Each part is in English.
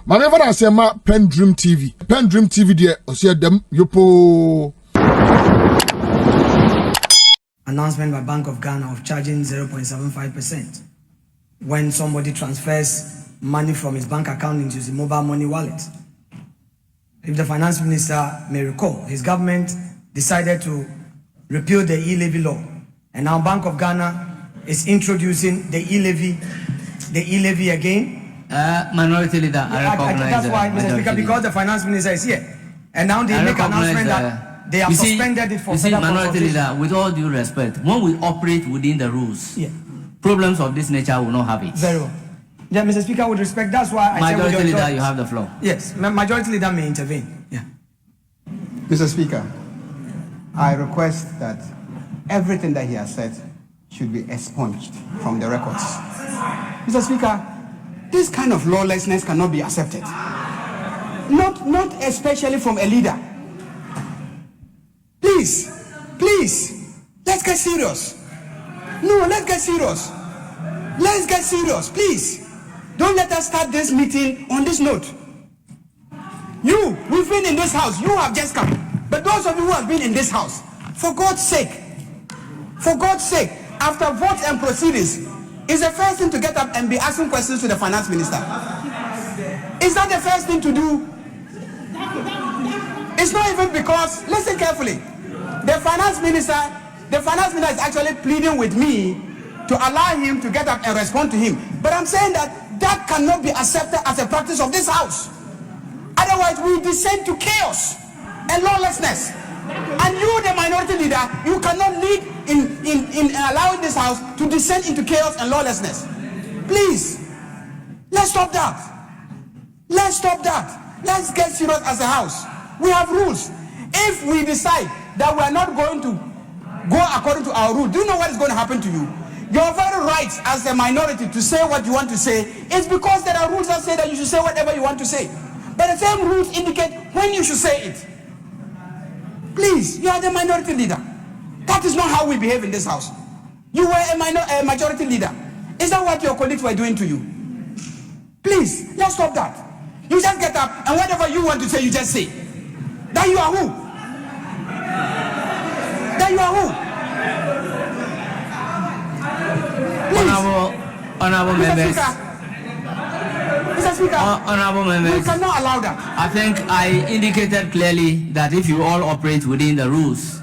My never I say ma PENDREAM TV. PENDREAM TV there. I see them. Yopo. Announcement by Bank of Ghana of charging 0.75% when somebody transfers money from his bank account into his mobile money wallet. If the finance minister may recall, his government decided to repeal the e-levy law, and now Bank of Ghana is introducing the e-levy again. Minority leader, I recognize that's why, Mr. Speaker, because the finance minister is here, and now they make an announcement that they have suspended it for. You see, minority leader, with all due respect, when we operate within the rules, problems of this nature will not have it. Very well. Yeah, Mr. Speaker, with respect, that's why I say majority leader, you have the floor. Yes, majority leader may intervene. Yeah. Mr. Speaker, I request that everything that he has said should be expunged from the records. Mr. Speaker, this kind of lawlessness cannot be accepted. Not especially from a leader. Please, let's get serious. No, let's get serious. Let's get serious, please. Don't let us start this meeting on this note. We've been in this house. You have just come. But those of you who have been in this house, for God's sake, after votes and proceedings, is the first thing to get up and be asking questions to the finance minister. Is that the first thing to do? It's not even because, listen carefully, the finance minister is actually pleading with me to allow him to get up and respond to him. But I'm saying that cannot be accepted as a practice of this house. Otherwise, we descend to chaos and lawlessness. And you, the minority leader, you cannot lead in allowing this house to descend into chaos and lawlessness. Please, let's stop that. Let's get serious as a house. We have rules. If we decide that we are not going to go according to our rule, do you know what is going to happen to you? Your very right as a minority to say what you want to say is because there are rules that say that you should say whatever you want to say. But the same rules indicate when you should say it. Please, you are the minority leader. That is not how we behave in this house. You were a majority leader. Is that what your colleagues were doing to you? Please, let's stop that. You just get up and whatever you want to say, you just say. Then you are who? Honorable members. Mr. Speaker, honorable members, we cannot allow that. I think I indicated clearly that if you all operate within the rules,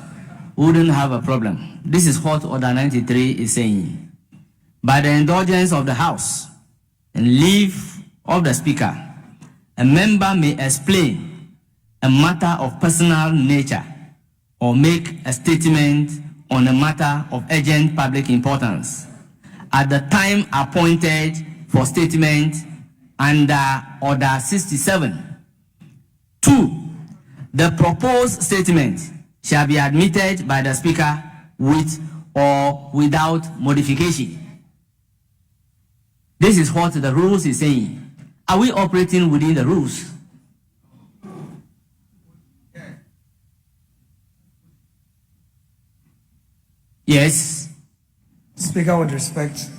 we wouldn't have a problem. This is what Order 93 is saying. By the indulgence of the House and leave of the Speaker, a member may explain a matter of personal nature or make a statement on a matter of urgent public importance at the time appointed for statement under Order 67. 2. The proposed statement shall be admitted by the Speaker with or without modification. This is what the rules is saying. Are we operating within the rules? Yes. Speaker, with respect,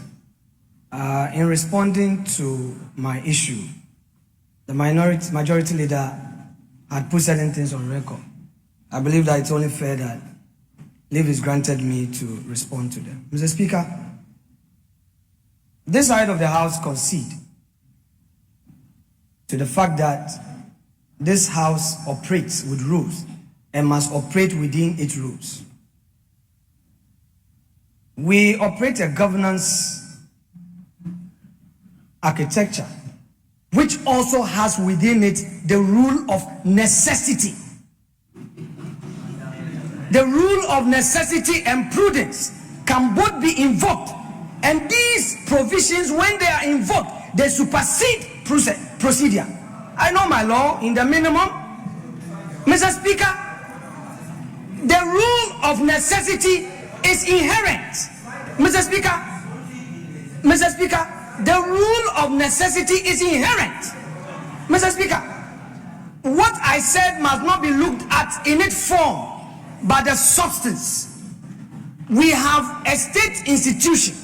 in responding to my issue, the majority leader had put certain things on record. I believe that it's only fair that leave is granted me to respond to them. Mr. Speaker, this side of the House concede to the fact that this House operates with rules and must operate within its rules. We operate a governance architecture which also has within it the rule of necessity. The rule of necessity and prudence can both be invoked, and these provisions, when they are invoked, they supersede procedure. I know my law in the minimum. Mr. Speaker, the rule of necessity is inherent. Mr. Speaker, the rule of necessity is inherent. Mr. Speaker, what I said must not be looked at in its form, but the substance. We have a state institution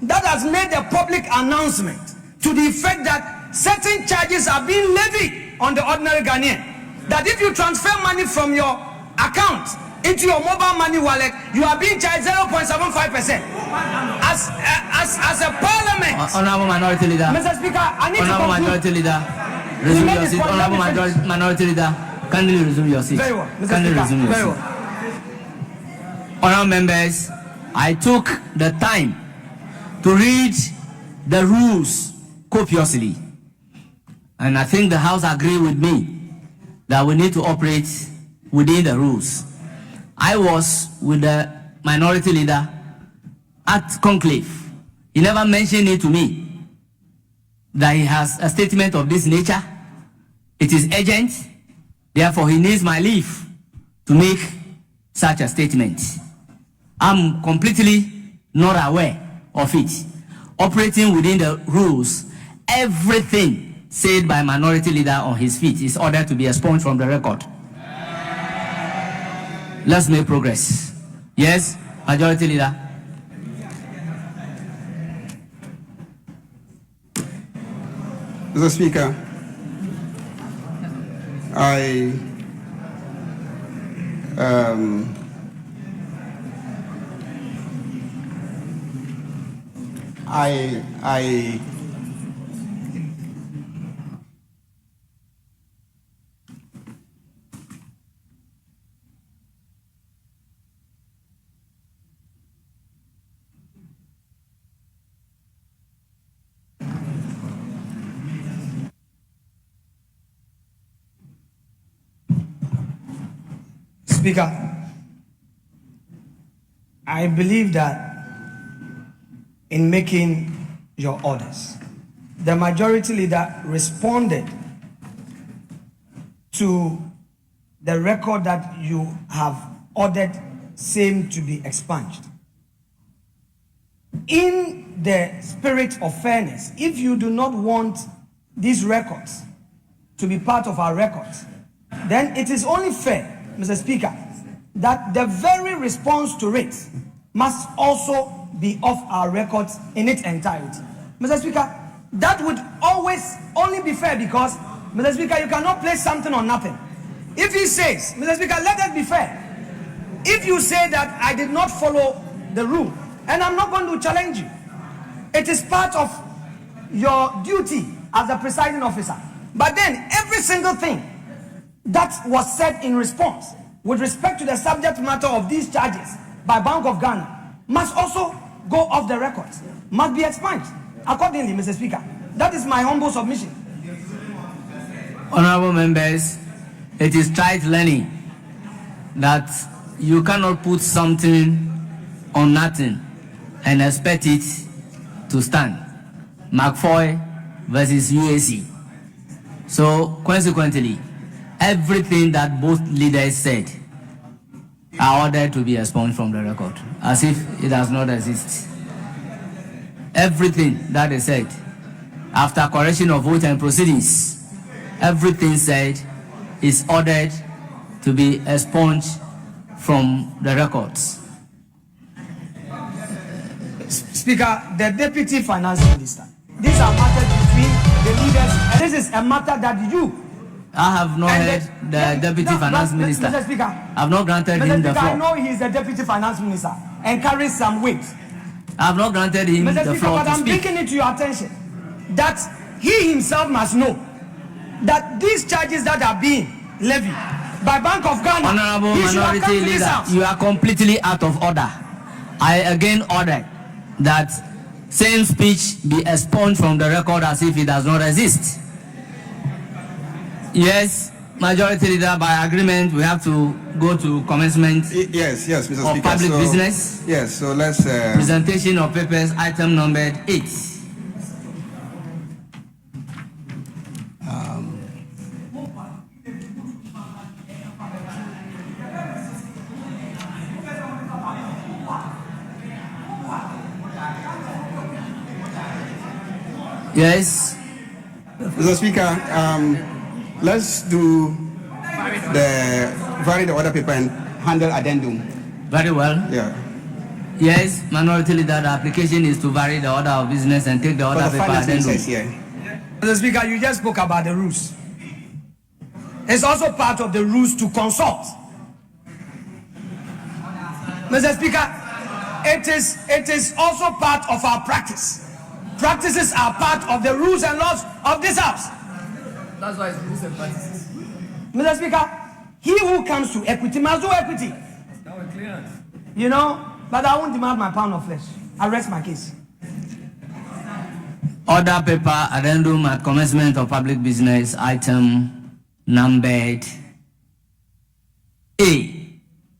that has made a public announcement to the effect that certain charges are being levied on the ordinary Ghanaian. That if you transfer money from your account into your mobile money wallet, you are being charged 0.75%. As a parliament, Honorable Minority Leader. Mr. Speaker, I need Honorable to conclude. Minority Leader, resume your seat. Honorable Minority Leader, kindly resume your seat. Very well, Mr. Kindly Speaker. resume your Very seat. well. Honorable members, I took the time to read the rules copiously, and I think the House agree with me that we need to operate within the rules. I was with the Minority Leader at conclave. He never mentioned it to me that he has a statement of this nature. It is urgent, therefore he needs my leave to make such a statement. I'm completely not aware of it. Operating within the rules, everything said by Minority Leader on his feet is ordered to be expunged from the record. Let's make progress. Yes, Majority Leader. Mr. Speaker, Speaker, I believe that in making your orders, the Majority Leader responded to the record that you have ordered same to be expunged. In the spirit of fairness, if you do not want these records to be part of our records, then it is only fair, Mr. Speaker, that the very response to it must also be off our records in its entirety. Mr. Speaker, that would always only be fair because, Mr. Speaker, you cannot place something on nothing. If he says, Mr. Speaker, let us be fair. If you say that I did not follow the rule, and I'm not going to challenge you, it is part of your duty as the presiding officer. But then every single thing that was said in response with respect to the subject matter of these charges by Bank of Ghana must also go off the records, must be expunged accordingly, Mr. Speaker. That is my humble submission. Honorable members, it is trite learning that you cannot put something on nothing and expect it to stand. McFoy versus UAC. So consequently, everything that both leaders said are ordered to be expunged from the record, as if it does not exist. Everything that they said, after correction of vote and proceedings, everything said is ordered to be expunged from the records. Speaker, the Deputy Finance Minister, these are matters between the leaders, and this is a matter that you... I have not heard the Deputy Finance Minister. Mr. Speaker, I have not granted him the floor. I know he is the Deputy Finance Minister and carries some weight. I have not granted him Mr. the Speaker, floor but to I'm speak. bringing it to your attention that he himself must know that these charges that are being levied by Bank of Ghana, Honorable Minority Leader, you are completely out of order. I again order that same speech be expunged from the record as if it does not exist. Yes, Majority Leader, by agreement, we have to go to commencement Yes, Mr. of Speaker. public business. Yes, so let's... Presentation of papers, item numbered 8. Yes. Mr. Speaker, let's do vary the order paper and handle addendum. Very well. Yeah. Yes, Minority Leader, the application is to vary the order of business and take the order But the paper finance minister addendum. is here. Mr. Speaker, you just spoke about the rules. It's also part of the rules to consult. Mr. Speaker, it is also part of our practice. Practices are part of the rules and laws of this house. That's why it's rules and practices. Mr. Speaker, he who comes to equity must do equity. Now we're clear. You know, but I won't demand my pound of flesh. I rest my case. Order paper addendum at commencement of public business, item numbered A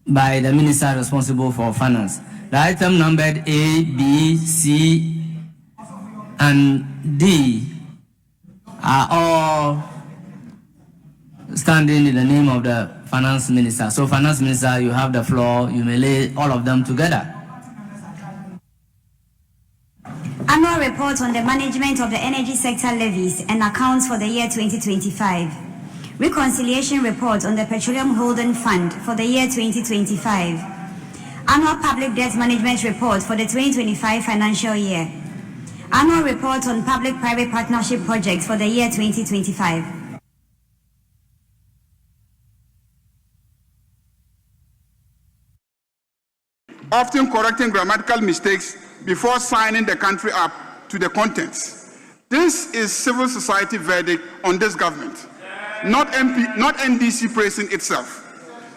by the minister responsible for finance. The item numbered A, B, C, and D are all standing in the name of the finance minister. So, finance minister, you have the floor. You may lay all of them together. Annual report on the management of the energy sector levies and accounts for the year 2025. Reconciliation report on the Petroleum Holding Fund for the year 2025. Annual public debt management report for the 2025 financial year. Annual report on public-private partnership projects for the year 2025. Often correcting grammatical mistakes before signing the country up to the contents. This is civil society verdict on this government, not NDC praising itself.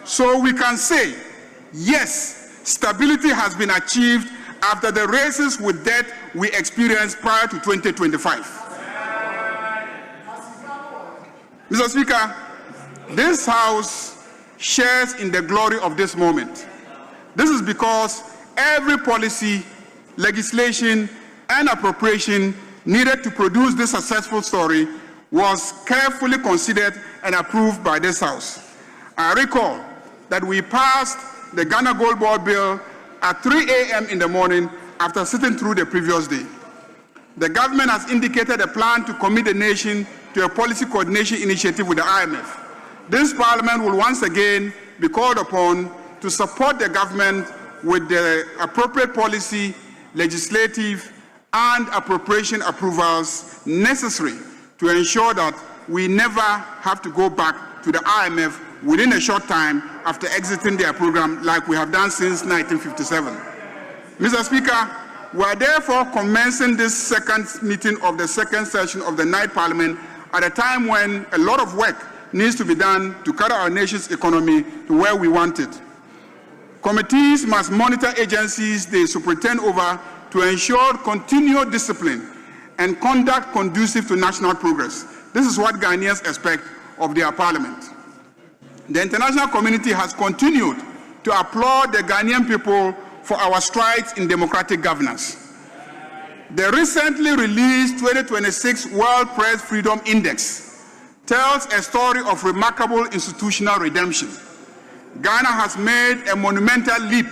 So we can say, yes, stability has been achieved after the races with debt we experienced prior to 2025. Mr. Speaker, this House shares in the glory of this moment. This is because every policy, legislation, and appropriation needed to produce this successful story was carefully considered and approved by this House. I recall that we passed the Ghana Gold Board bill at 3 a.m. in the morning after sitting through the previous day. The government has indicated a plan to commit the nation to a policy coordination initiative with the IMF. This Parliament will once again be called upon to support the government with the appropriate policy, legislative, and appropriation approvals necessary to ensure that we never have to go back to the IMF within a short time after exiting their program like we have done since 1957. Mr. Speaker, we are therefore commencing this second meeting of the second session of the night Parliament at a time when a lot of work needs to be done to carry our nation's economy to where we want it. Committees must monitor agencies they superintend over to ensure continued discipline and conduct conducive to national progress. This is what Ghanaians expect of their parliament. The international community has continued to applaud the Ghanaian people for our strides in democratic governance. The recently released 2026 World Press Freedom Index tells a story of remarkable institutional redemption. Ghana has made a monumental leap,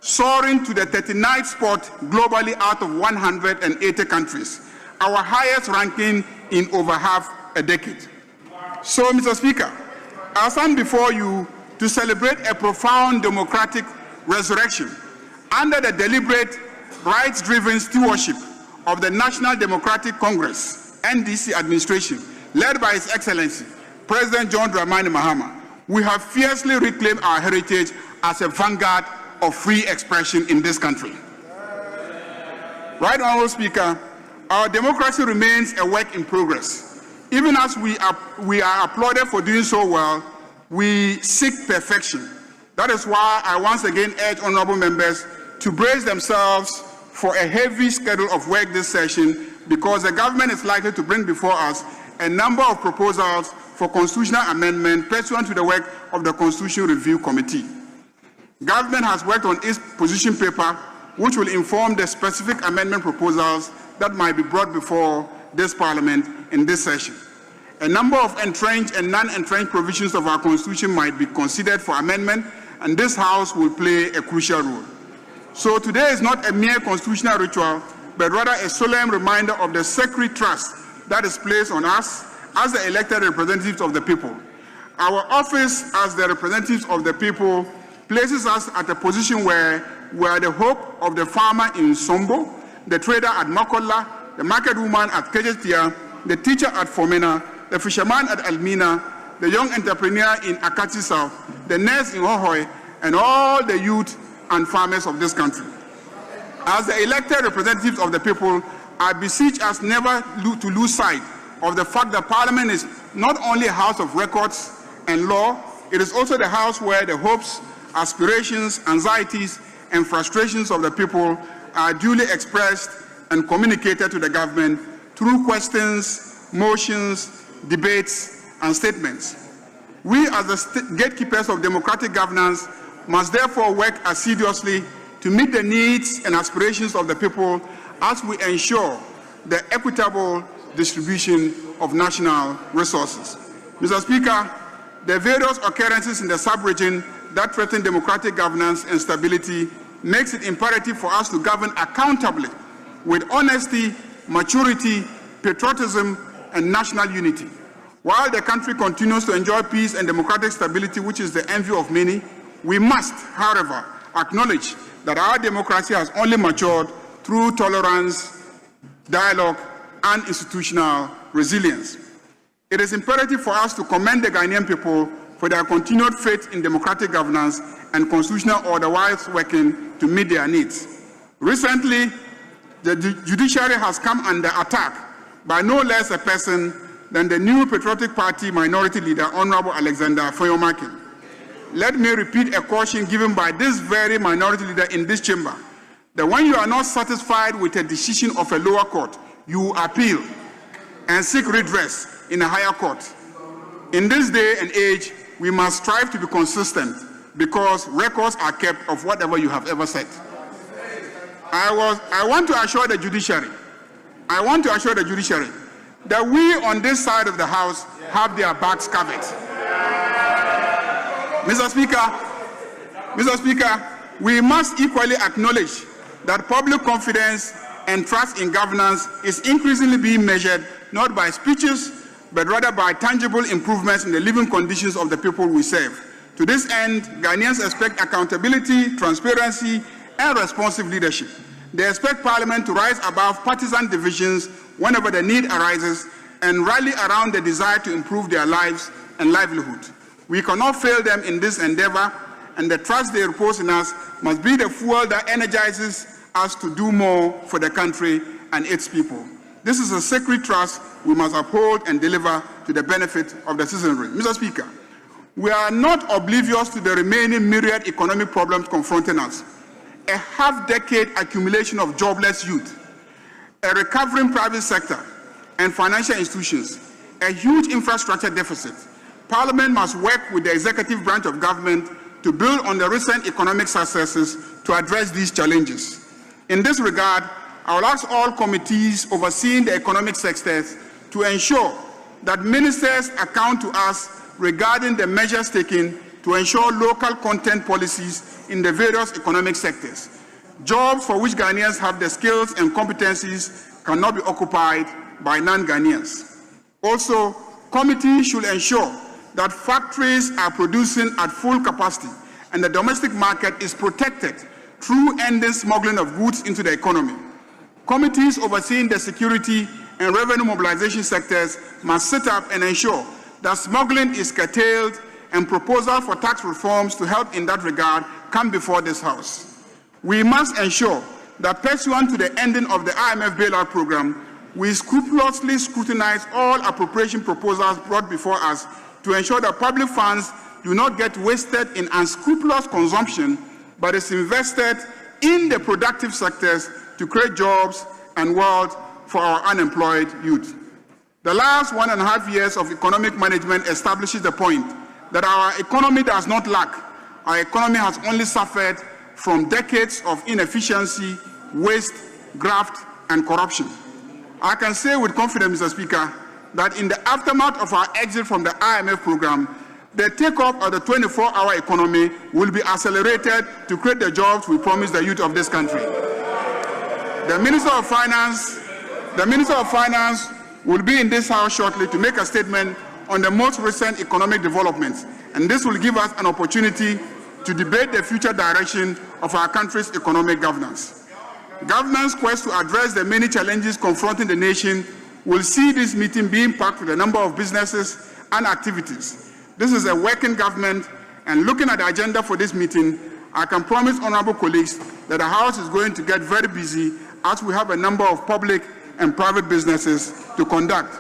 soaring to the 39th spot globally out of 180 countries, our highest ranking in over half a decade. So, Mr. Speaker, I stand before you to celebrate a profound democratic resurrection under the deliberate, rights-driven stewardship of the National Democratic Congress, NDC administration, led by His Excellency, President John Dramani Mahama. We have fiercely reclaimed our heritage as a vanguard of free expression in this country. Right, Honourable Speaker, our democracy remains a work in progress. Even as we are applauded for doing so well, we seek perfection. That is why I once again urge honourable members to brace themselves for a heavy schedule of work this session, because the government is likely to bring before us a number of proposals for constitutional amendment pursuant to the work of the Constitution Review Committee. Government has worked on its position paper, which will inform the specific amendment proposals that might be brought before this Parliament in this session. A number of entrenched and non-entrenched provisions of our Constitution might be considered for amendment, and this House will play a crucial role. So today is not a mere constitutional ritual, but rather a solemn reminder of the sacred trust that is placed on us as the elected representatives of the people. Our office as the representatives of the people places us at a position where we are the hope of the farmer in Sombo, the trader at Makola, the market woman at Kejetia, the teacher at Fomena, the fisherman at Almina, the young entrepreneur in Akati South, the nurse in Hohoi, and all the youth and farmers of this country. As the elected representatives of the people, I beseech us never to lose sight of the fact that Parliament is not only a house of records and law, it is also the house where the hopes, aspirations, anxieties, and frustrations of the people are duly expressed and communicated to the government through questions, motions, debates, and statements. We, as the gatekeepers of democratic governance, must therefore work assiduously to meet the needs and aspirations of the people as we ensure the equitable distribution of national resources. Mr. Speaker, the various occurrences in the sub-region that threaten democratic governance and stability makes it imperative for us to govern accountably with honesty, maturity, patriotism, and national unity. While the country continues to enjoy peace and democratic stability, which is the envy of many, we must, however, acknowledge that our democracy has only matured through tolerance, dialogue, and institutional resilience. It is imperative for us to commend the Ghanaian people for their continued faith in democratic governance and constitutional order whilst working to meet their needs. Recently, the judiciary has come under attack by no less a person than the new Patriotic Party Minority Leader, Honorable Alexander Afenyo. Let me repeat a caution given by this very minority leader in this chamber, that when you are not satisfied with a decision of a lower court, you appeal and seek redress in a higher court. In this day and age, we must strive to be consistent because records are kept of whatever you have ever said. I want to assure the judiciary that we on this side of the House have their backs covered. Mr. Speaker, we must equally acknowledge that public confidence and trust in governance is increasingly being measured not by speeches, but rather by tangible improvements in the living conditions of the people we serve. To this end, Ghanaians expect accountability, transparency, and responsive leadership. They expect Parliament to rise above partisan divisions whenever the need arises and rally around the desire to improve their lives and livelihood. We cannot fail them in this endeavor, and the trust they repose in us must be the fuel that energizes us to do more for the country and its people. This is a sacred trust we must uphold and deliver to the benefit of the citizenry. Mr. Speaker, we are not oblivious to the remaining myriad economic problems confronting us. A half-decade accumulation of jobless youth, a recovering private sector and financial institutions, a huge infrastructure deficit. Parliament must work with the executive branch of government to build on the recent economic successes to address these challenges. In this regard, I will ask all committees overseeing the economic sectors to ensure that ministers account to us regarding the measures taken to ensure local content policies in the various economic sectors. Jobs for which Ghanaians have the skills and competencies cannot be occupied by non-Ghanaians. Also, committees should ensure that factories are producing at full capacity and the domestic market is protected through ending smuggling of goods into the economy. Committees overseeing the security and revenue mobilization sectors must set up and ensure that smuggling is curtailed and proposals for tax reforms to help in that regard come before this House. We must ensure that pursuant to the ending of the IMF bailout program, we scrupulously scrutinize all appropriation proposals brought before us to ensure that public funds do not get wasted in unscrupulous consumption, but is invested in the productive sectors to create jobs and wealth for our unemployed youth. The last 1.5 years of economic management establishes the point that our economy does not lack. Our economy has only suffered from decades of inefficiency, waste, graft, and corruption. I can say with confidence, Mr. Speaker, that in the aftermath of our exit from the IMF program, the takeoff of the 24-hour economy will be accelerated to create the jobs we promised the youth of this country. The Minister of Finance will be in this House shortly to make a statement on the most recent economic developments, and this will give us an opportunity to debate the future direction of our country's economic governance. Government's quest to address the many challenges confronting the nation will see this meeting being packed with a number of businesses and activities. This is a working government, and looking at the agenda for this meeting, I can promise honorable colleagues that the House is going to get very busy as we have a number of public and private businesses to conduct.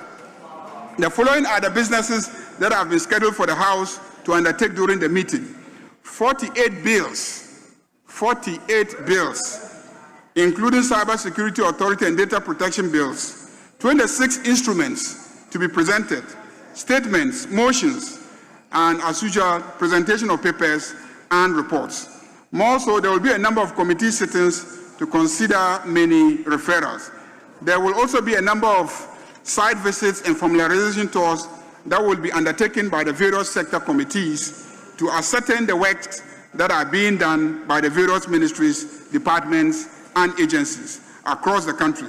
The following are the businesses that have been scheduled for the House to undertake during the meeting. 48 bills, including Cybersecurity Authority and Data Protection bills, 26 instruments to be presented, statements, motions, and as usual, presentation of papers and reports. More so, there will be a number of committee sittings to consider many referrals. There will also be a number of site visits and familiarization tours that will be undertaken by the various sector committees to ascertain the works that are being done by the various ministries, departments, and agencies across the country.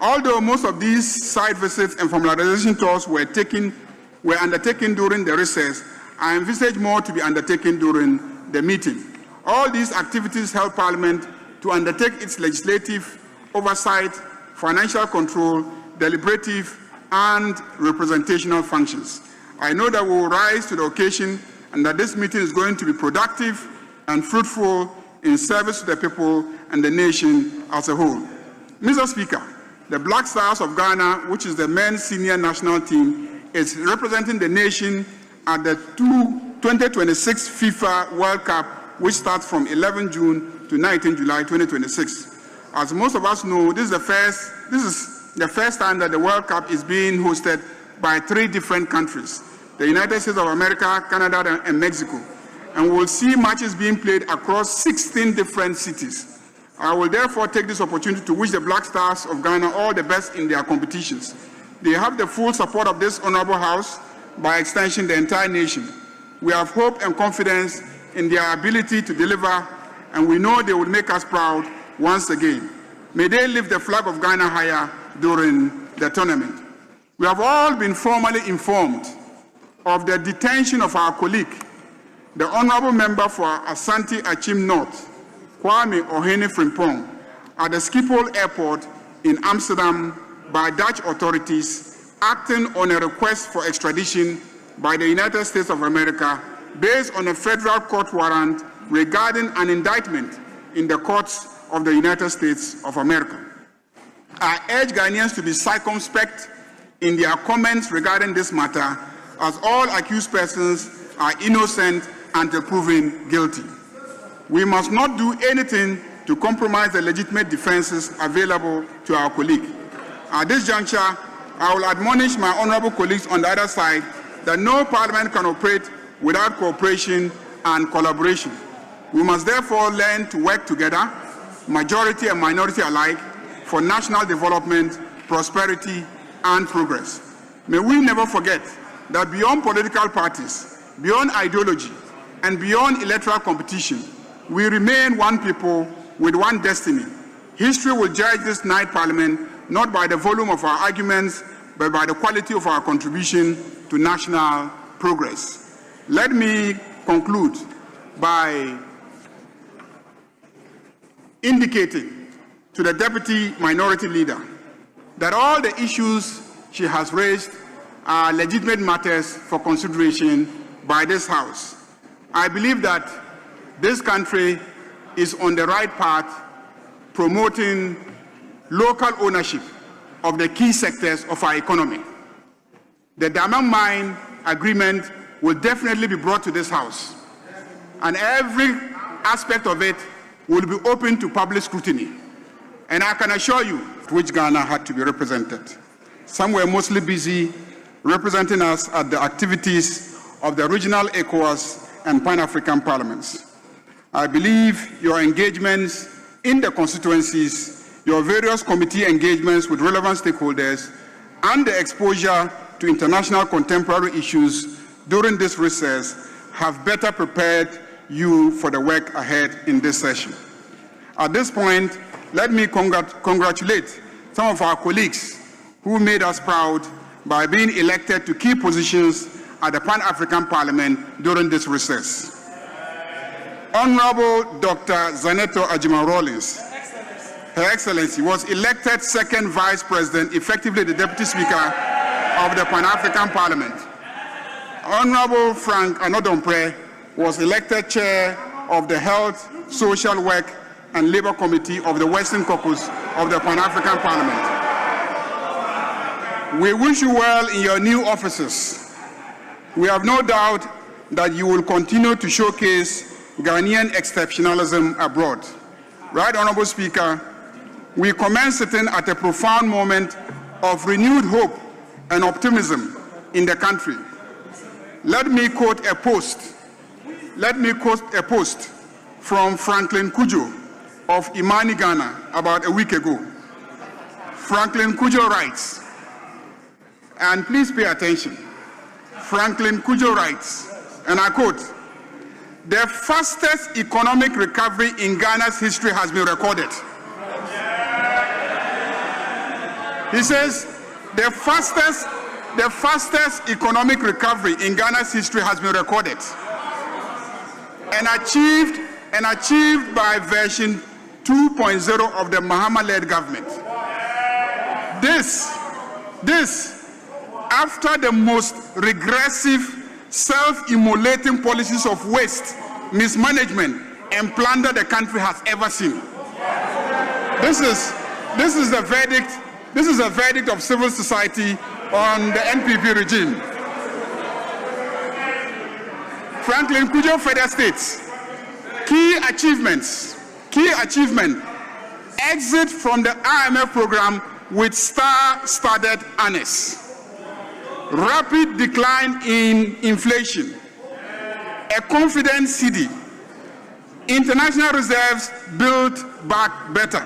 Although most of these site visits and familiarization tours were undertaken during the recess, I envisage more to be undertaken during the meeting. All these activities help Parliament to undertake its legislative oversight, financial control, deliberative, and representational functions. I know that we will rise to the occasion and that this meeting is going to be productive and fruitful in service to the people and the nation as a whole. Mr. Speaker, the Black Stars of Ghana, which is the men's senior national team, is representing the nation at the 2026 FIFA World Cup, which starts from 11 June to 19 July 2026. As most of us know, this is the first time that the World Cup is being hosted by 3 different countries: the United States of America, Canada, and Mexico. And we will see matches being played across 16 different cities. I will therefore take this opportunity to wish the Black Stars of Ghana all the best in their competitions. They have the full support of this honorable House, by extension the entire nation. We have hope and confidence in their ability to deliver, and we know they will make us proud once again. May they lift the flag of Ghana higher during the tournament. We have all been formally informed of the detention of our colleague, the honorable member for Asante Achim North, Kwame Ohene Frimpong, at the Schiphol Airport in Amsterdam by Dutch authorities, acting on a request for extradition by the United States of America based on a federal court warrant regarding an indictment in the courts of the United States of America. I urge Ghanaians to be circumspect in their comments regarding this matter, as all accused persons are innocent until proven guilty. We must not do anything to compromise the legitimate defenses available to our colleague. At this juncture, I will admonish my honorable colleagues on the other side that no parliament can operate without cooperation and collaboration. We must therefore learn to work together, majority and minority alike, for national development, prosperity, and progress. May we never forget that beyond political parties, beyond ideology, and beyond electoral competition, we remain one people with one destiny. History will judge this night Parliament not by the volume of our arguments, but by the quality of our contribution to national progress. Let me conclude by indicating to the Deputy Minority Leader that all the issues she has raised are legitimate matters for consideration by this House. I believe that this country is on the right path, promoting local ownership of the key sectors of our economy. The Diamond Mine Agreement will definitely be brought to this House, and every aspect of it will be open to public scrutiny. And I can assure you which Ghana had to be represented. Some were mostly busy representing us at the activities of the regional ECOWAS and Pan-African parliaments. I believe your engagements in the constituencies, your various committee engagements with relevant stakeholders, and the exposure to international contemporary issues during this recess have better prepared you for the work ahead in this session. At this point, let me congratulate some of our colleagues who made us proud by being elected to key positions at the Pan-African Parliament during this recess. Honorable Dr. Zaneto Ajima Rawlings, Her Excellency, was elected second Vice President, effectively the Deputy Speaker of the Pan-African Parliament. Honorable Frank Anodompre was elected Chair of the Health, Social Work and Labour Committee of the Western Caucus of the Pan-African Parliament. We wish you well in your new offices. We have no doubt that you will continue to showcase Ghanaian exceptionalism abroad. Right, Honorable Speaker, we commence sitting at a profound moment of renewed hope and optimism in the country. Let me quote a post from Franklin Kujo of Imani, Ghana, about a week ago. Franklin Kujo writes, and please pay attention. Franklin Kujo writes, and I quote, "The fastest economic recovery in Ghana's history has been recorded." He says, the fastest economic recovery in Ghana's history has been recorded and achieved by version 2.0 of the Mahama-led government. This, after the most regressive, self-immolating policies of waste, mismanagement, and plunder the country has ever seen. This is the verdict. This is a verdict of civil society on the NPP regime. Franklin Kujo further states, key achievement, exit from the IMF program with star-studded honors. Rapid decline in inflation, a confident cedi, international reserves built back better,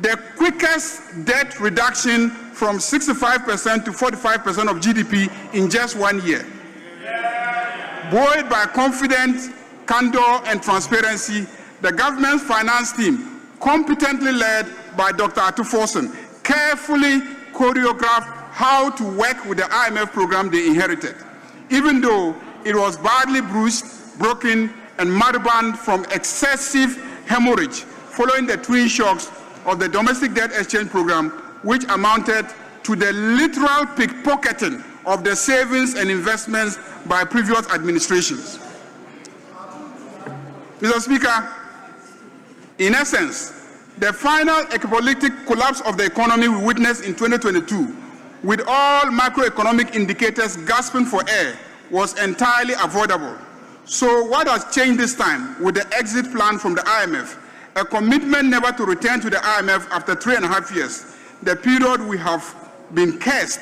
the quickest debt reduction from 65% to 45% of GDP in just 1 year. Buoyed by confidence, candor, and transparency, the government's finance team, competently led by Dr. Forson, carefully choreographed how to work with the IMF program they inherited, even though it was badly bruised, broken, and moribund from excessive hemorrhage following the twin shocks of the domestic debt exchange program, which amounted to the literal pickpocketing of the savings and investments by previous administrations. Mr. Speaker, in essence, the final ecopolitic collapse of the economy we witnessed in 2022, with all macroeconomic indicators gasping for air, was entirely avoidable. So what has changed this time with the exit plan from the IMF? A commitment never to return to the IMF after 3.5 years, the period we have been cursed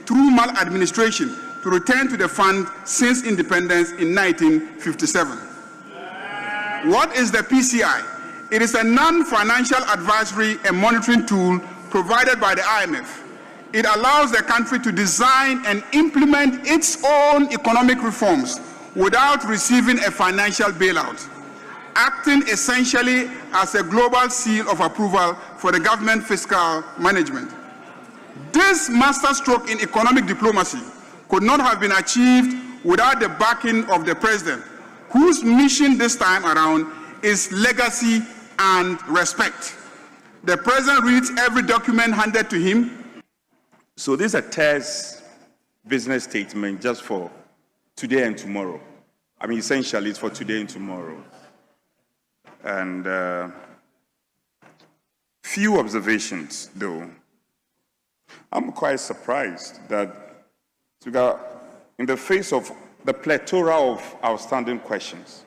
through maladministration to return to the fund since independence in 1957. What is the PCI? It is a non-financial advisory and monitoring tool provided by the IMF. It allows the country to design and implement its own economic reforms without receiving a financial bailout, acting essentially as a global seal of approval for the government fiscal management. This masterstroke in economic diplomacy could not have been achieved without the backing of the president, whose mission this time around is legacy and respect. The president reads every document handed to him. So this is a test business statement just for today and tomorrow. I mean, essentially it's for today and tomorrow. And few observations, though. I'm quite surprised that in the face of the plethora of outstanding questions,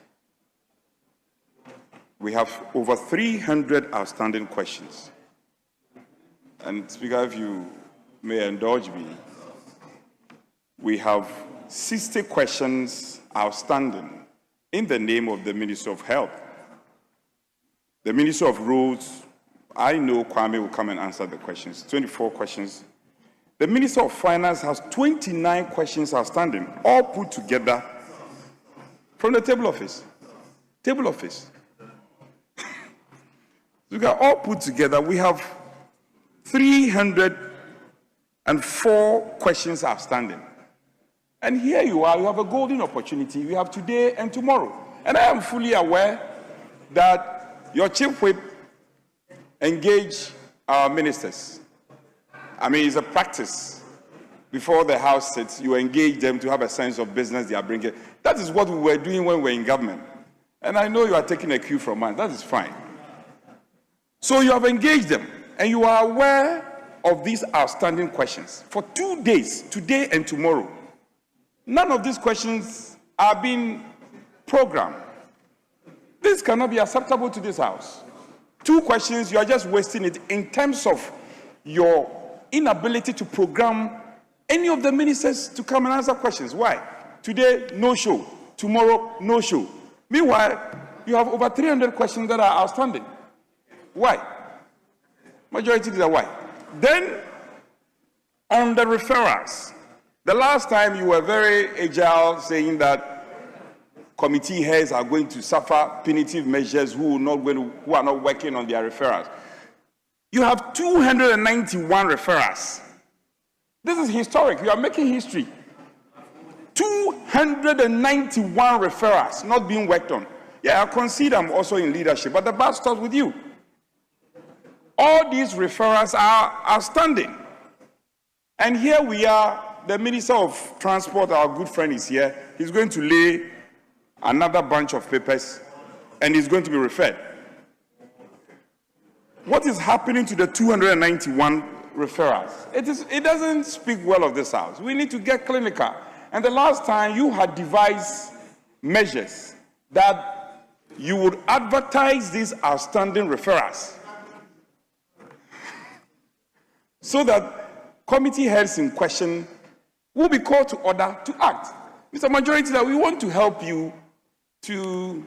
we have over 300 outstanding questions. And Speaker, if you may indulge me, we have 60 questions outstanding in the name of the Minister of Health. The Minister of Roads, I know Kwame will come and answer the questions, 24 questions. The Minister of Finance has 29 questions outstanding, all put together from the table office. Table office. We got all put together, we have 304 questions outstanding. And here you are, you have a golden opportunity. We have today and tomorrow. And I am fully aware that your chief whip engage our ministers. I mean, it's a practice. Before the House sits, you engage them to have a sense of business they are bringing. That is what we were doing when we were in government. And I know you are taking a cue from us. That is fine. So you have engaged them, and you are aware of these outstanding questions. For 2 days, today and tomorrow, none of these questions are being programmed. This cannot be acceptable to this House. 2 questions, you are just wasting it in terms of your inability to program any of the ministers to come and answer questions. Why? Today, no show. Tomorrow, no show. Meanwhile, you have over 300 questions that are outstanding. Why? Majority leader, why? Then, on the referrals, the last time you were very agile saying that committee heads are going to suffer punitive measures who are not working on their referrals. You have 291 referrals. This is historic. You are making history. 291 referrals not being worked on. Yeah, I concede I'm also in leadership, but the bat starts with you. All these referrals are outstanding. And here we are, the Minister of Transport, our good friend, is here. He's going to lay another bunch of papers, and he's going to be referred. What is happening to the 291 referrals? It doesn't speak well of this House. We need to get clinical. And the last time you had devised measures that you would advertise these outstanding referrals so that committee heads in question will be called to order to act. Mr. Majority Leader, we want to help you to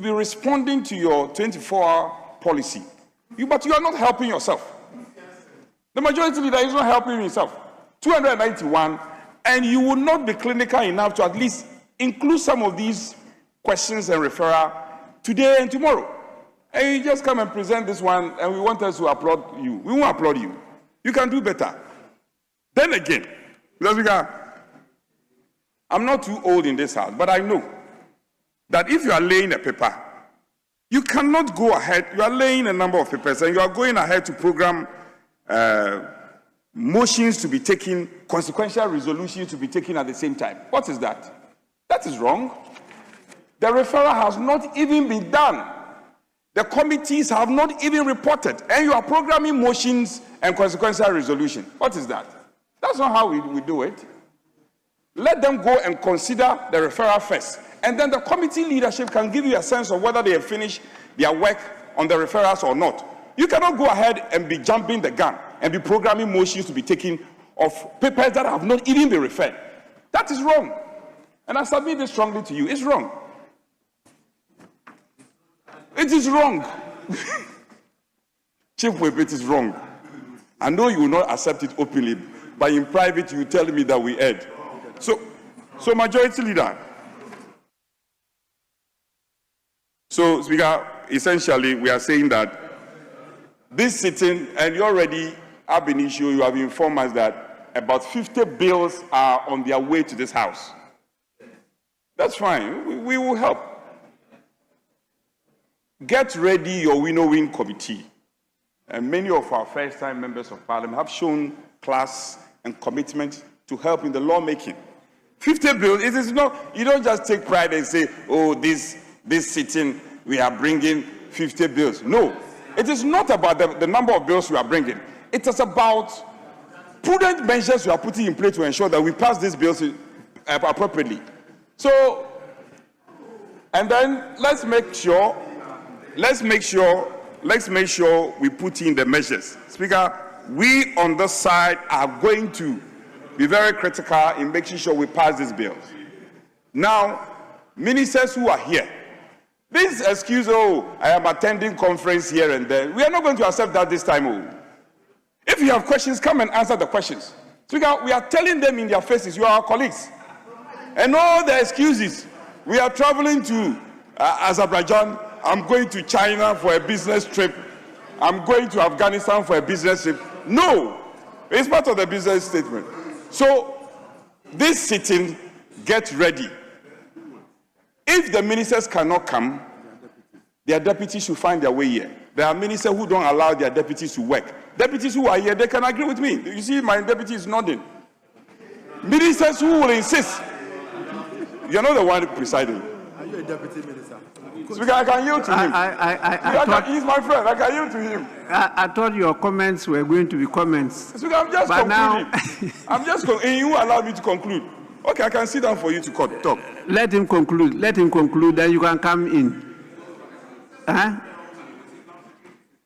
be responding to your 24-hour policy. But you are not helping yourself. The Majority Leader is not helping himself. 291, and you will not be clinical enough to at least include some of these questions and referral today and tomorrow. And you just come and present this one, and we want us to applaud you. We won't applaud you. You can do better. Then again, Mr. Speaker, I'm not too old in this House, but I know that if you are laying a paper, you cannot go ahead. You are laying a number of papers, and you are going ahead to program motions to be taken, consequential resolutions to be taken at the same time. What is that? That is wrong. The referral has not even been done. The committees have not even reported, and you are programming motions and consequential resolution. What is that? That's not how we do it. Let them go and consider the referral first, and then the committee leadership can give you a sense of whether they have finished their work on the referrals or not. You cannot go ahead and be jumping the gun and be programming motions to be taken of papers that have not even been referred. That is wrong. And I submit this strongly to you. It's wrong. It is wrong. Chief Whip, it is wrong. I know you will not accept it openly, but in private you tell me that we erred. So Majority Leader. So, Speaker, essentially we are saying that this sitting, and you already have been issued, you have informed us that about 50 bills are on their way to this House. That's fine. We will help. Get ready your win-win committee. And many of our first-time members of Parliament have shown class and commitment to help in the lawmaking. 50 bills, it is not, you don't just take pride and say, oh, this sitting, we are bringing 50 bills. No. It is not about the number of bills we are bringing. It is about prudent measures we are putting in place to ensure that we pass these bills appropriately. So, and then let's make sure we put in the measures. Speaker, we on this side are going to be very critical in making sure we pass these bills. Now, ministers who are here, this excuse, oh, I am attending conference here and there, we are not going to accept that this time. Oh. If you have questions, come and answer the questions. Speaker, we are telling them in their faces, you are our colleagues. And all the excuses, we are traveling to Azerbaijan, I'm going to China for a business trip, I'm going to Afghanistan for a business trip. No, it's part of the business statement. So, this sitting, get ready. If the ministers cannot come, their deputies should find their way here. There are ministers who don't allow their deputies to work. Deputies who are here, they can agree with me. You see, my deputy is nodding. Ministers who will insist. You're not the one presiding. Are you a deputy minister? Speaker, I can yield to him. He's my friend. I can yield to him. I thought your comments were going to be comments. Speaker, I'm just concluding. And you allow me to conclude. Okay, I can sit down for you to talk. Let him conclude. Let him conclude, then you can come in. Huh?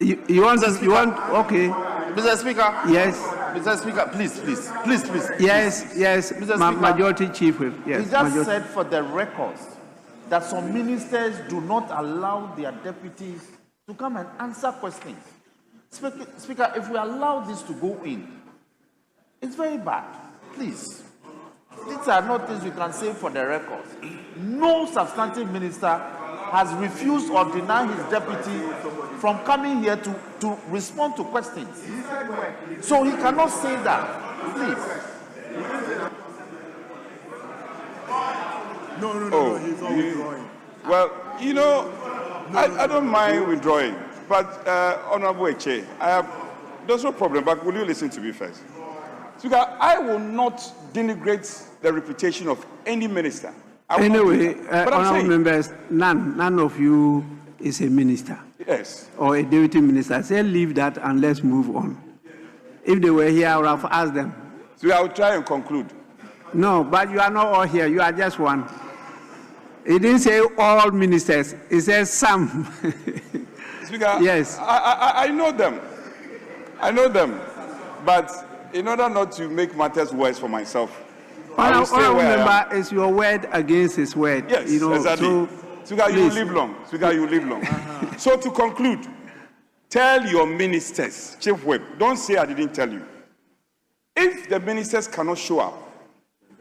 You want, okay. Mr. Speaker. Yes. Mr. Speaker, please. Yes. Mr. Speaker, Majority Chief Whip. Yes. He just said for the records that some ministers do not allow their deputies to come and answer questions. Speaker, if we allow this to go in, it's very bad. Please. These are not things we can say for the records. No substantive minister has refused or denied his deputy from coming here to respond to questions. So he cannot say that. Please. No, he's not withdrawing. Well, you know, I don't mind withdrawing, but Honorable Eche, there's no problem, but will you listen to me first? Speaker, I will not denigrate the reputation of any minister. Anyway, honorable members, none of you is a minister. Yes. Or a deputy minister. Say leave that and let's move on. If they were here, I would have asked them. So I will try and conclude. No, but you are not all here. You are just one. He didn't say all ministers. He said some. Speaker, yes. I know them. But in order not to make matters worse for myself, honorable member, is your word against his word. Yes, you know, exactly. So, Speaker, you live long. Speaker, you live long. So to conclude, tell your ministers, Chief Whip, don't say I didn't tell you. If the ministers cannot show up,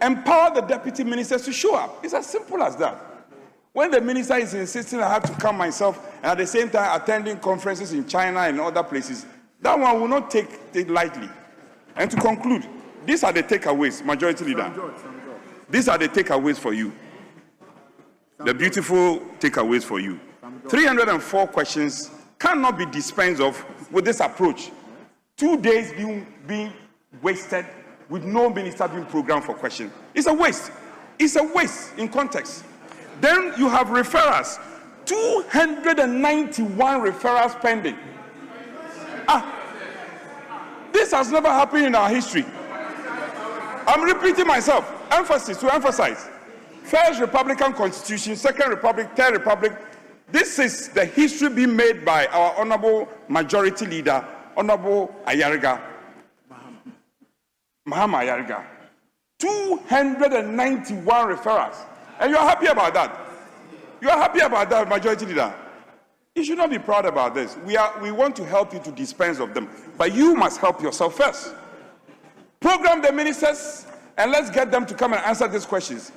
empower the deputy ministers to show up. It's as simple as that. When the minister is insisting I have to come myself and at the same time attending conferences in China and other places, that one will not take it lightly. And to conclude, these are the takeaways, Majority Leader. These are the takeaways for you. The beautiful takeaways for you. 304 questions cannot be dispensed of with this approach. 2 days being wasted with no minister being programmed for questions. It's a waste. It's a waste in context. Then you have referrals. 291 referrals pending. This has never happened in our history. I'm repeating myself. Emphasis to emphasize. First Republican Constitution, Second Republic, Third Republic. This is the history being made by our Honorable Majority Leader, Honorable Ayariga. Mahama Ayariga. 291 referrals. And you are happy about that. You are happy about that, Majority Leader. You should not be proud about this. We want to help you to dispense of them. But you must help yourself first. Program the ministers and let's get them to come and answer these questions.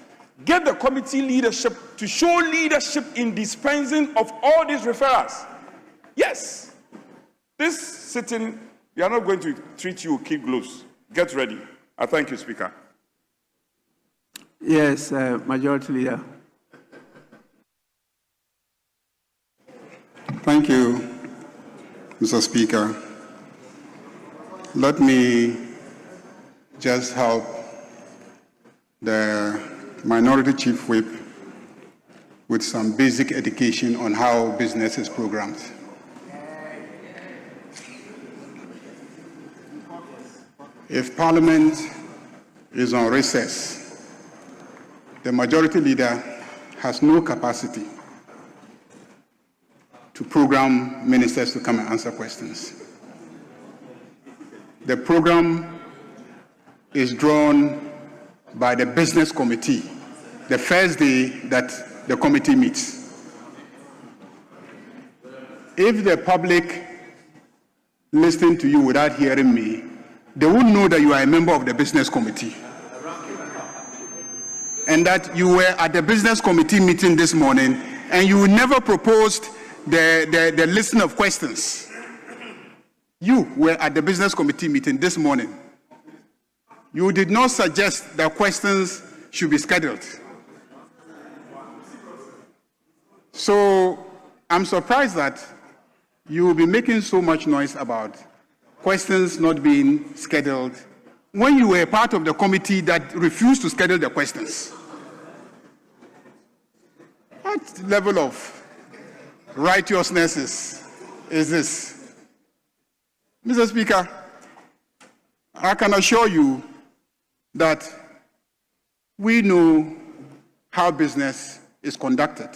Get the committee leadership to show leadership in dispensing of all these referrals. Yes. This sitting, we are not going to treat you with kid gloves. Get ready. I thank you, Speaker. Yes, Majority Leader. Thank you, Mr. Speaker. Let me just help the Minority Chief Whip with some basic education on how business is programmed. If Parliament is on recess, the Majority Leader has no capacity to program ministers to come and answer questions. The program is drawn by the business committee the first day that the committee meets. If the public listen to you without hearing me, they won't know that you are a member of the business committee and that you were at the business committee meeting this morning and you never proposed the list of questions. You were at the business committee meeting this morning. You did not suggest that questions should be scheduled. So I'm surprised that you will be making so much noise about questions not being scheduled when you were part of the committee that refused to schedule the questions. What level of righteousness is this? Mr. Speaker, I can assure you that we know how business is conducted.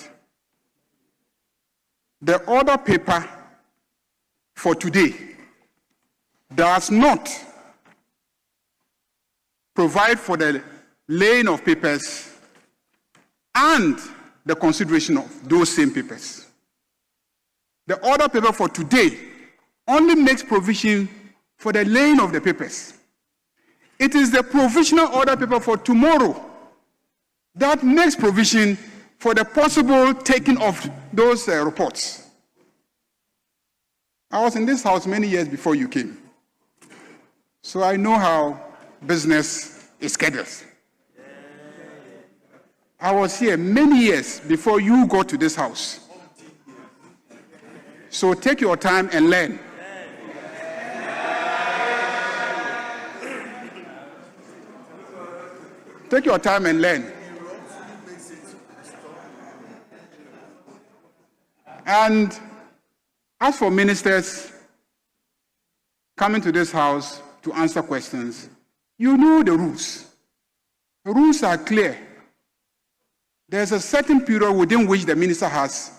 The order paper for today does not provide for the laying of papers and the consideration of those same papers. The order paper for today only makes provision for the laying of the papers. It is the provisional order paper for tomorrow that makes provision for the possible taking of those reports. I was in this house many years before you came, so I know how business is scheduled. I was here many years before you got to this house. So take your time and learn. Take your time and learn. And as for ministers coming to this house to answer questions, you know the rules. The rules are clear. There's a certain period within which the minister has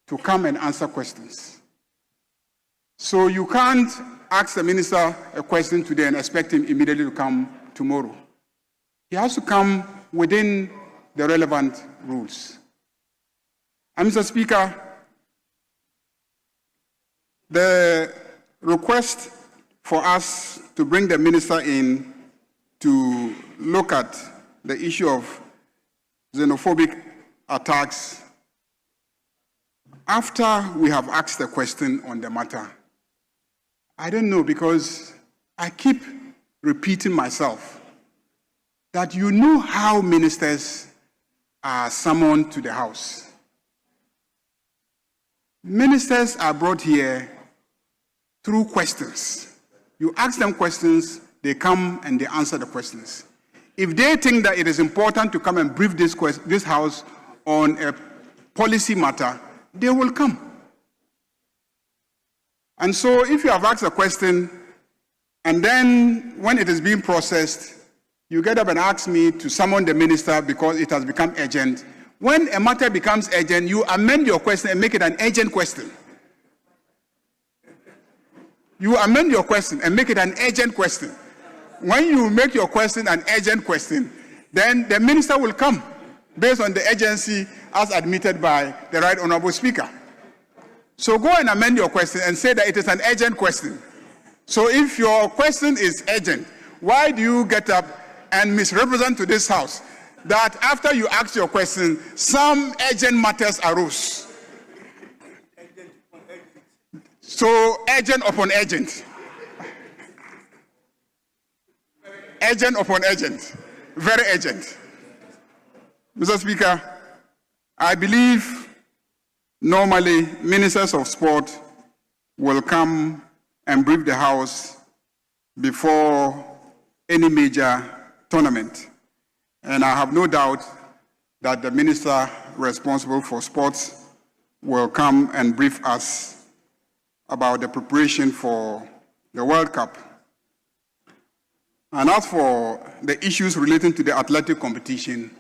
to come and answer questions. So you can't ask the minister a question today and expect him immediately to come tomorrow. He has to come within the relevant rules. And Mr. Speaker, the request for us to bring the minister in to look at the issue of xenophobic attacks, after we have asked the question on the matter, I don't know, because I keep repeating myself that you know how ministers are summoned to the house. Ministers are brought here through questions. You ask them questions, they come and they answer the questions. If they think that it is important to come and brief this house on a policy matter, they will come. And so if you have asked a question, and then when it is being processed, you get up and ask me to summon the minister because it has become urgent. When a matter becomes urgent, you amend your question and make it an urgent question. You amend your question and make it an urgent question. When you make your question an urgent question, then the minister will come based on the urgency as admitted by the Right Honorable Speaker. So go and amend your question and say that it is an urgent question. So if your question is urgent, why do you get up and misrepresent to this house that after you ask your question, some urgent matters arose? So urgent upon urgent. Urgent upon urgent. Very urgent. Mr. Speaker, I believe normally ministers of sport will come and brief the House before any major tournament. And I have no doubt that the minister responsible for sports will come and brief us about the preparation for the World Cup. And as for the issues relating to the athletic competition,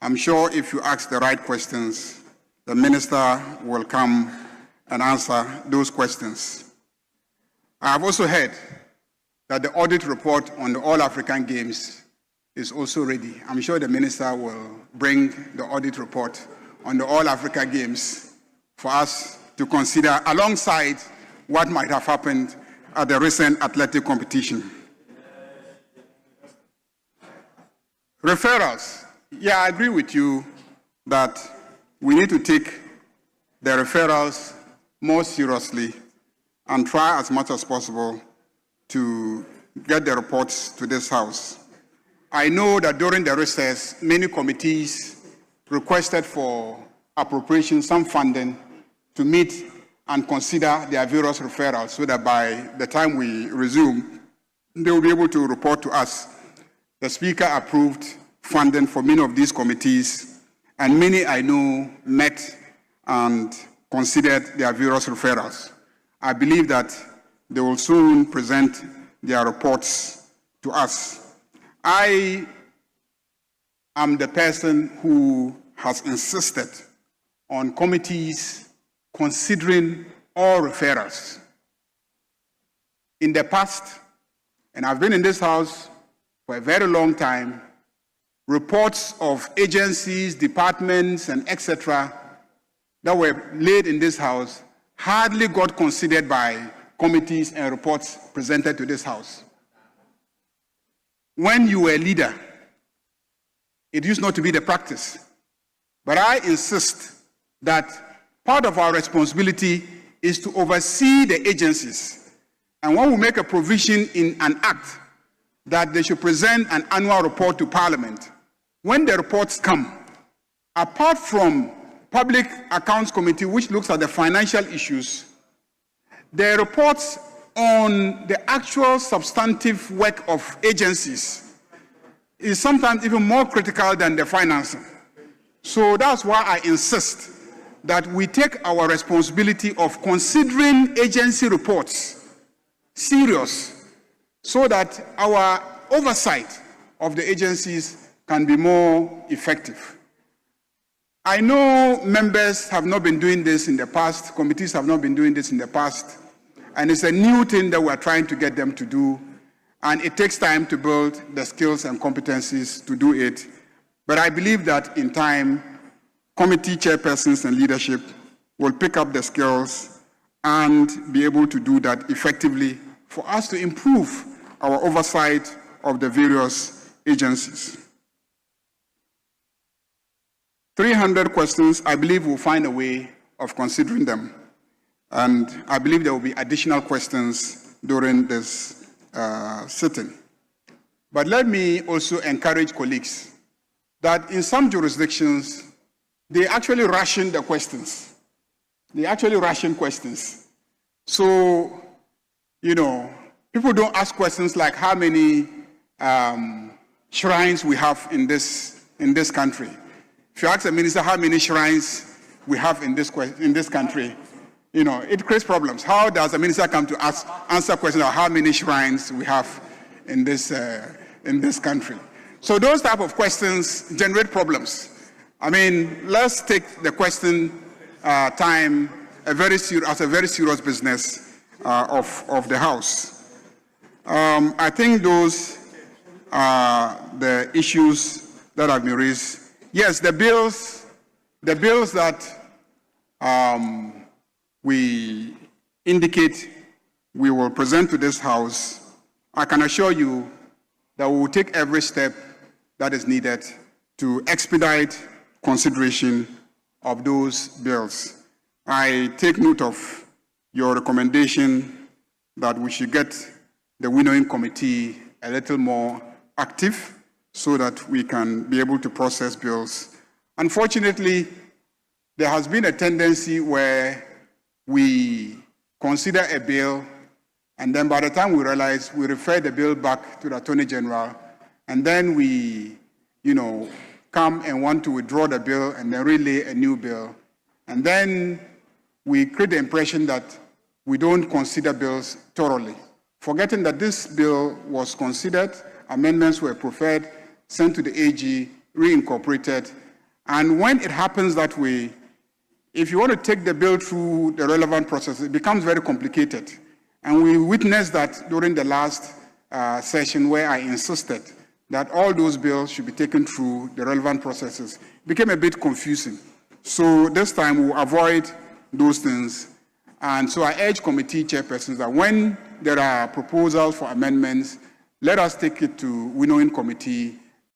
I'm sure if you ask the right questions, the minister will come and answer those questions. I have also heard that the audit report on the All-African Games is also ready. I'm sure the minister will bring the audit report on the All-Africa Games for us to consider alongside what might have happened at the recent athletic competition. Referrals. Yeah, I agree with you that we need to take the referrals more seriously and try as much as possible to get the reports to this House. I know that during the recess, many committees requested for appropriation, some funding, to meet and consider their various referrals so that by the time we resume, they will be able to report to us. The Speaker approved funding for many of these committees, and many I know met and considered their various referrals. I believe that they will soon present their reports to us. I am the person who has insisted on committees considering all referrals. In the past, and I've been in this House for a very long time, reports of agencies, departments, and etc. that were laid in this House hardly got considered by committees and reports presented to this House. When you were a leader, it used not to be the practice. But I insist that part of our responsibility is to oversee the agencies. And when we make a provision in an act that they should present an annual report to Parliament, when the reports come, apart from Public Accounts Committee, which looks at the financial issues, the reports on the actual substantive work of agencies is sometimes even more critical than the financing. So that's why I insist that we take our responsibility of considering agency reports serious so that our oversight of the agencies can be more effective. I know members have not been doing this in the past, committees have not been doing this in the past, and it's a new thing that we're trying to get them to do, and it takes time to build the skills and competencies to do it. But I believe that in time, committee chairpersons and leadership will pick up the skills and be able to do that effectively for us to improve our oversight of the various agencies. 300 questions, I believe we'll find a way of considering them. And I believe there will be additional questions during this sitting. But let me also encourage colleagues that in some jurisdictions, they actually ration the questions. They actually ration questions. So, you know, people don't ask questions like how many shrines we have in this country. If you ask the minister how many shrines we have in this country, you know, it creates problems. How does the minister come to answer questions about how many shrines we have in this country? So those type of questions generate problems. I mean, let's take the question time as a very serious business of the House. I think those are the issues that have been raised. Yes, the bills that we indicate we will present to this House, I can assure you that we will take every step that is needed to expedite consideration of those bills. I take note of your recommendation that we should get the winnowing committee a little more active so that we can be able to process bills. Unfortunately, there has been a tendency where we consider a bill, and then by the time we realize, we refer the bill back to the Attorney General, and then we, you know, come and want to withdraw the bill and then relay a new bill. And then we create the impression that we don't consider bills thoroughly, forgetting that this bill was considered, amendments were preferred, sent to the AG, reincorporated. And when it happens that way, if you want to take the bill through the relevant process, it becomes very complicated. And we witnessed that during the last session where I insisted that all those bills should be taken through the relevant processes. It became a bit confusing. So this time we'll avoid those things. And so I urge committee chairpersons that when there are proposals for amendments, let us take it to winnowing committee